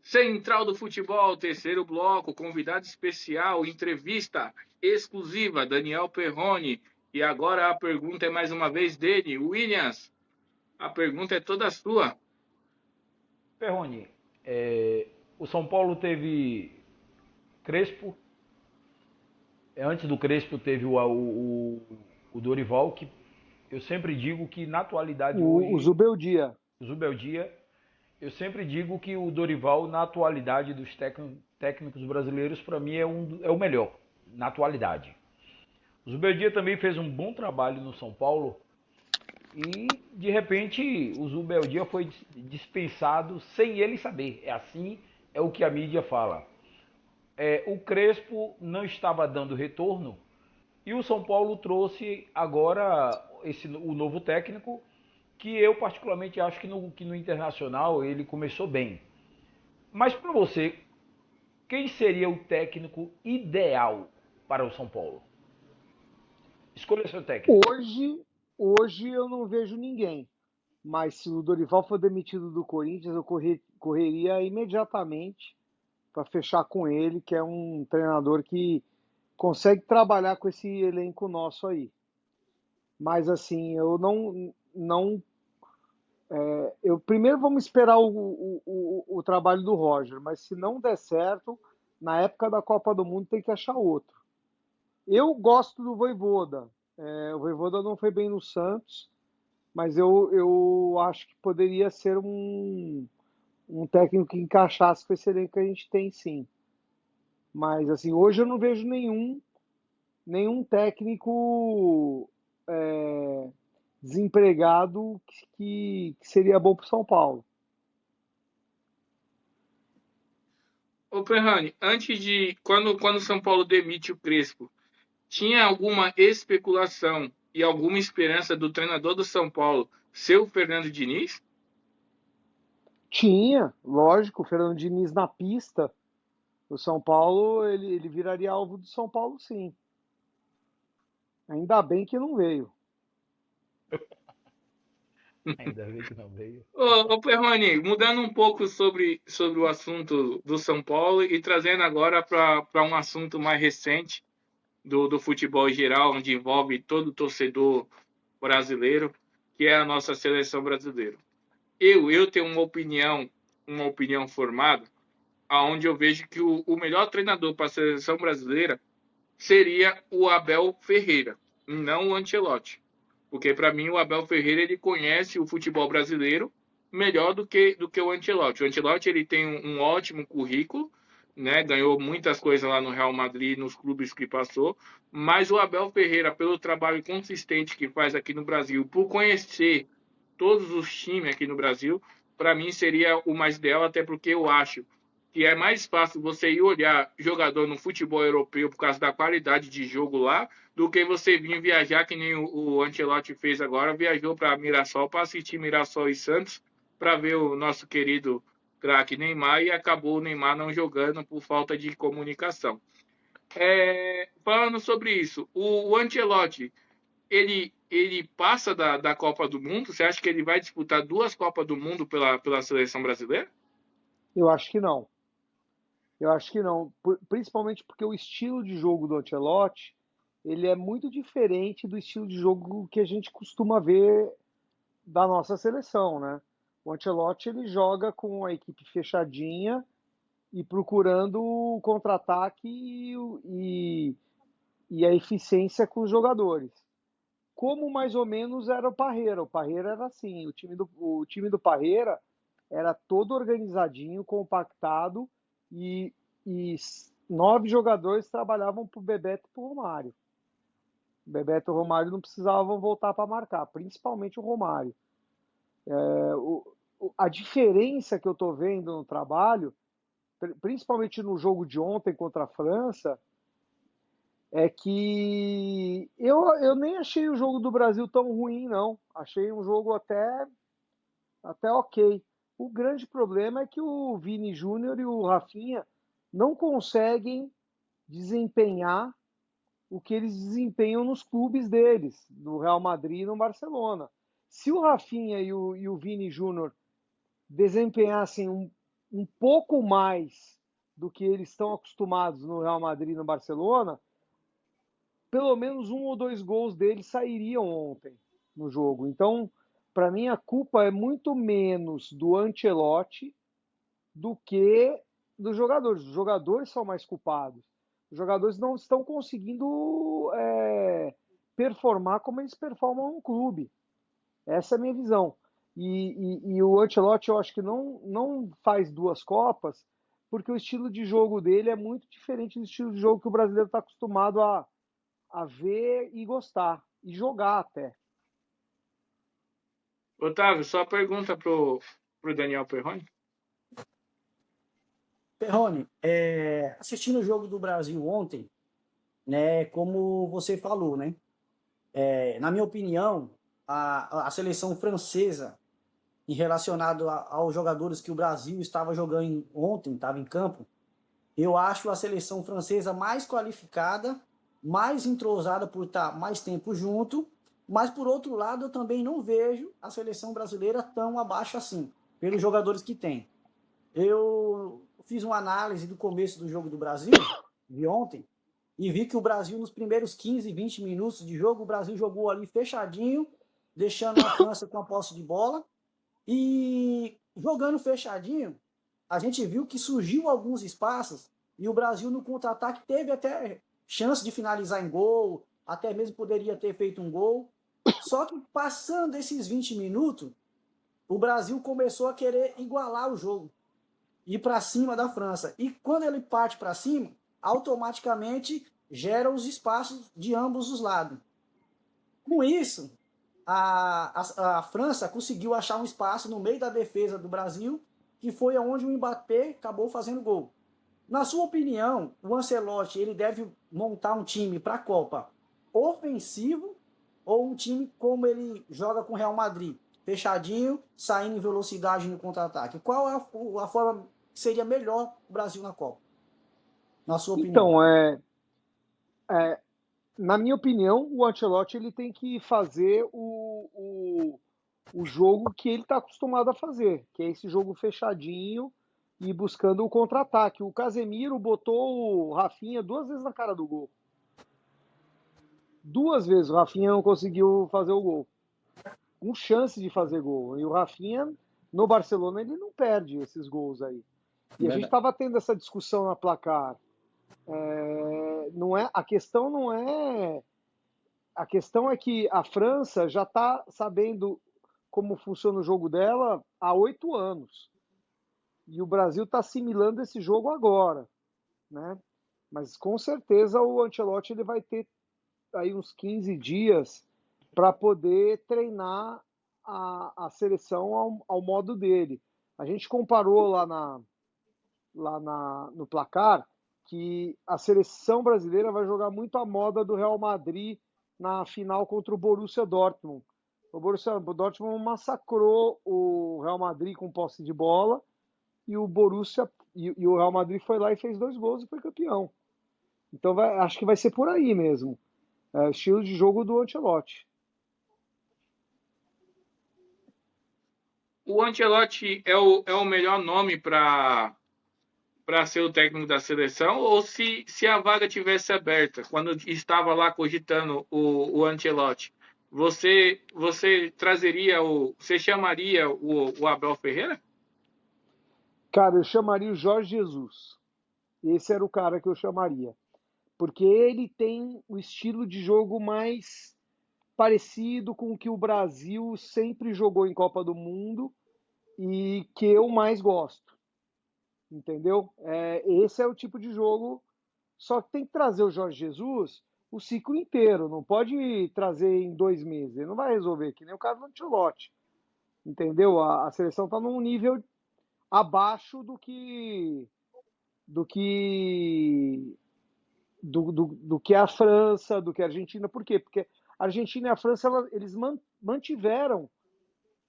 Central do Futebol, terceiro bloco, convidado especial, entrevista exclusiva, Daniel Perrone. E agora a pergunta é mais uma vez dele, Williams. A pergunta é toda sua. Perrone, o São Paulo teve Crespo, antes do Crespo teve o Dorival, que eu sempre digo que na atualidade O hoje, Zubeldia. o Zubeldia, eu sempre digo que o Dorival, na atualidade dos técnicos brasileiros, para mim é o melhor, na atualidade. O Zubeldia também fez um bom trabalho no São Paulo e, de repente, o Zubeldia foi dispensado sem ele saber. É assim, é o que a mídia fala. O Crespo não estava dando retorno e o São Paulo trouxe agora o novo técnico, que eu particularmente acho que no Internacional ele começou bem. Mas para você, quem seria o técnico ideal para o São Paulo? Escolha seu técnico. Hoje eu não vejo ninguém. Mas se o Dorival for demitido do Corinthians, eu correria imediatamente para fechar com ele, que é um treinador que consegue trabalhar com esse elenco nosso aí. Mas assim, eu primeiro vamos esperar o trabalho do Roger, mas se não der certo, na época da Copa do Mundo tem que achar outro. Eu gosto do Vojvoda. O Vojvoda não foi bem no Santos, mas eu acho que poderia ser um técnico que encaixasse com esse elenco que a gente tem, sim. Mas assim, hoje eu não vejo nenhum técnico desempregado que seria bom para o São Paulo. Ô Perrone, antes de. Quando o São Paulo demite o Crespo, tinha alguma especulação e alguma esperança do treinador do São Paulo ser o Fernando Diniz? Tinha, lógico, o Fernando Diniz na pista, o São Paulo, ele viraria alvo do São Paulo, sim. Ainda bem que não veio. Ainda bem que não veio. Ô Perrone, mudando um pouco sobre o assunto do São Paulo e trazendo agora para um assunto mais recente do futebol em geral, onde envolve todo torcedor brasileiro, que é a nossa seleção brasileira. Eu tenho uma opinião formada, aonde eu vejo que o melhor treinador para a seleção brasileira seria o Abel Ferreira, e não o Ancelotti. Porque para mim o Abel Ferreira ele conhece o futebol brasileiro melhor do que o Ancelotti. O Ancelotti ele tem um ótimo currículo, né? Ganhou muitas coisas lá no Real Madrid, nos clubes que passou, mas o Abel Ferreira, pelo trabalho consistente que faz aqui no Brasil, por conhecer todos os times aqui no Brasil, para mim seria o mais ideal, até porque eu acho que é mais fácil você ir olhar jogador no futebol europeu por causa da qualidade de jogo lá, do que você vir viajar, que nem o Ancelotti fez agora, viajou para Mirassol para assistir Mirassol e Santos, para ver o nosso querido craque Neymar, e acabou o Neymar não jogando por falta de comunicação. Falando sobre isso, o Ancelotti, ele passa da Copa do Mundo? Você acha que ele vai disputar duas Copas do Mundo pela seleção brasileira? Eu acho que não. Eu acho que não. Principalmente porque o estilo de jogo do Ancelotti, ele é muito diferente do estilo de jogo que a gente costuma ver da nossa seleção, né? O Ancelotti ele joga com a equipe fechadinha e procurando o contra-ataque e a eficiência com os jogadores. Como mais ou menos era o Parreira. O Parreira era assim, o time do Parreira era todo organizadinho, compactado e 9 jogadores trabalhavam para o Bebeto e para o Romário. O Bebeto e o Romário não precisavam voltar para marcar, principalmente o Romário. A diferença que eu estou vendo no trabalho, principalmente no jogo de ontem contra a França, é que eu nem achei o jogo do Brasil tão ruim, não. Achei um jogo até ok. O grande problema é que o Vini Júnior e o Rafinha não conseguem desempenhar o que eles desempenham nos clubes deles, no Real Madrid e no Barcelona. Se o Rafinha e o Vini Júnior desempenhassem um pouco mais do que eles estão acostumados no Real Madrid e no Barcelona, pelo menos um ou dois gols deles sairiam ontem no jogo. Então, para mim, a culpa é muito menos do Ancelotti do que dos jogadores. Os jogadores são mais culpados. Os jogadores não estão conseguindo performar como eles performam no clube. Essa é a minha visão. E o Ancelotti, eu acho que não faz duas Copas, porque o estilo de jogo dele é muito diferente do estilo de jogo que o brasileiro está acostumado a ver e gostar, e jogar até. Otávio, só pergunta pro Daniel Perrone. Perrone, assistindo o jogo do Brasil ontem, né, como você falou, né, na minha opinião, a seleção francesa, em relacionado aos jogadores que o Brasil estava jogando ontem, estava em campo, eu acho a seleção francesa mais qualificada, mais entrosada por estar mais tempo junto, mas por outro lado eu também não vejo a seleção brasileira tão abaixo assim, pelos jogadores que tem. Eu fiz uma análise do começo do jogo do Brasil, de ontem, e vi que o Brasil, nos primeiros 15, 20 minutos de jogo, o Brasil jogou ali fechadinho, deixando a França com a posse de bola, e jogando fechadinho, a gente viu que surgiu alguns espaços, e o Brasil no contra-ataque teve até chance de finalizar em gol, até mesmo poderia ter feito um gol, só que passando esses 20 minutos, o Brasil começou a querer igualar o jogo, ir para cima da França. E quando ele parte para cima, automaticamente gera os espaços de ambos os lados. Com isso, a França conseguiu achar um espaço no meio da defesa do Brasil, que foi onde o Mbappé acabou fazendo gol. Na sua opinião, o Ancelotti ele deve montar um time para a Copa ofensivo ou um time como ele joga com o Real Madrid, fechadinho, saindo em velocidade no contra-ataque? Qual é a forma que seria melhor o Brasil na Copa, na sua opinião? Então, na minha opinião, o Ancelotti ele tem que fazer o jogo que ele está acostumado a fazer, que é esse jogo fechadinho e buscando o contra-ataque. O Casemiro botou o Rafinha duas vezes na cara do gol. Duas vezes o Rafinha não conseguiu fazer o gol. Com chance de fazer gol. E o Rafinha, no Barcelona, ele não perde esses gols aí. E a gente estava tendo essa discussão na placar. Não é, a questão não é. A questão é que a França já está sabendo como funciona o jogo dela há 8 anos. E o Brasil está assimilando esse jogo agora, né? Mas com certeza o Ancelotti ele vai ter aí uns 15 dias para poder treinar a seleção ao modo dele. A gente comparou no placar que a seleção brasileira vai jogar muito a moda do Real Madrid na final contra o Borussia Dortmund. O Borussia Dortmund massacrou o Real Madrid com posse de bola e o Borussia e o Real Madrid foi lá e fez 2 gols e foi campeão. Então acho que vai ser por aí mesmo. Estilo de jogo do Ancelotti. O Ancelotti é o melhor nome para ser o técnico da seleção, ou se a vaga tivesse aberta, quando estava lá cogitando o Ancelotti, você trazeria você chamaria o Abel Ferreira? Cara, eu chamaria o Jorge Jesus. Esse era o cara que eu chamaria. Porque ele tem o estilo de jogo mais parecido com o que o Brasil sempre jogou em Copa do Mundo e que eu mais gosto. Entendeu? Esse é o tipo de jogo. Só que tem que trazer o Jorge Jesus o ciclo inteiro. Não pode trazer em 2 meses. Ele não vai resolver, que nem o caso do Ancelotti. Entendeu? A seleção está num nível abaixo do que do que a França, do que a Argentina. Por quê? Porque a Argentina e a França eles mantiveram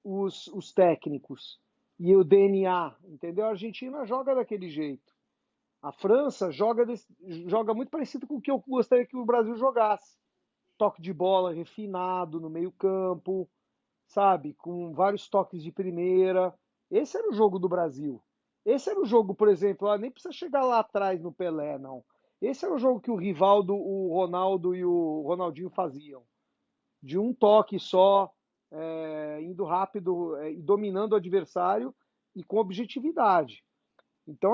os técnicos e o DNA, entendeu? A Argentina joga daquele jeito. A França joga muito parecido com o que eu gostaria que o Brasil jogasse. Toque de bola refinado no meio-campo, sabe? Com vários toques de primeira. Esse era o jogo do Brasil. Esse era o jogo, por exemplo, nem precisa chegar lá atrás no Pelé, não. Esse era o jogo que o Rivaldo, o Ronaldo e o Ronaldinho faziam. De um toque só, indo rápido e dominando o adversário e com objetividade. Então,